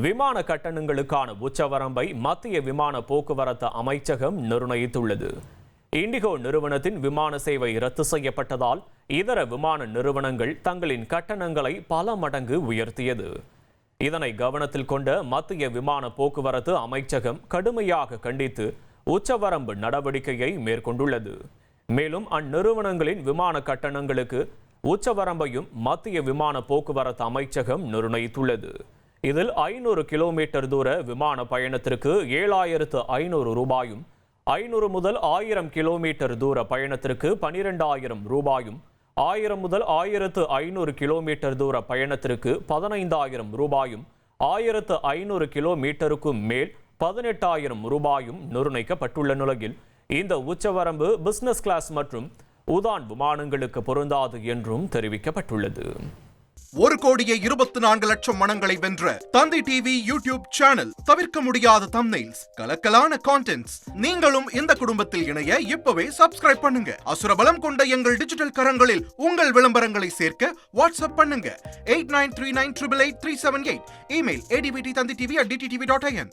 விமான கட்டணங்களுக்கான உச்சவரம்பை மத்திய விமான போக்குவரத்து அமைச்சகம் நிர்ணயித்துள்ளது. இண்டிகோ நிறுவனத்தின் விமான சேவை ரத்து செய்யப்பட்டதால் இதர விமான நிறுவனங்கள் தங்களின் கட்டணங்களை பல மடங்கு உயர்த்தியது. இதனை கவனத்தில் கொண்ட மத்திய விமான போக்குவரத்து அமைச்சகம் கடுமையாக கண்டித்து உச்சவரம்பு நடவடிக்கையை மேற்கொண்டுள்ளது. மேலும் அந்நிறுவனங்களின் விமான கட்டணங்களுக்கு உச்சவரம்பையும் மத்திய விமான போக்குவரத்து அமைச்சகம் நிர்ணயித்துள்ளது. இதில் 500 கிலோமீட்டர் தூர விமான பயணத்திற்கு 7,500 ரூபாயும், 500 முதல் 1000 கிலோமீட்டர் தூர பயணத்திற்கு 12,000 ரூபாயும், 1000 முதல் 1500 கிலோமீட்டர் தூர பயணத்திற்கு 15,000 ரூபாயும், 1500 கிலோமீட்டருக்கும் மேல் 18,000 ரூபாயும் நிர்ணயிக்கப்பட்டுள்ள நிலையில் இந்த உச்சவரம்பு பிசினஸ் கிளாஸ் மற்றும் உதான் விமானங்களுக்கு பொருந்தாது என்றும் தெரிவிக்கப்பட்டுள்ளது. 1,24,00,000 மனங்களை வென்ற தந்தி டிவி யூடியூப் சேனல். தவிர்க்க முடியாத தம்ப்நெயில்ஸ், கலக்கலான கான்டென்ட்ஸ். நீங்களும் இந்த குடும்பத்தில் இணைய இப்பவே சப்ஸ்கிரைப் பண்ணுங்க. அசுரபலம் கொண்ட எங்கள் டிஜிட்டல் கரங்களில் உங்கள் விளம்பரங்களை சேர்க்க வாட்ஸ்அப் பண்ணுங்க. 8939888378. Email advttanditv@dttv.in.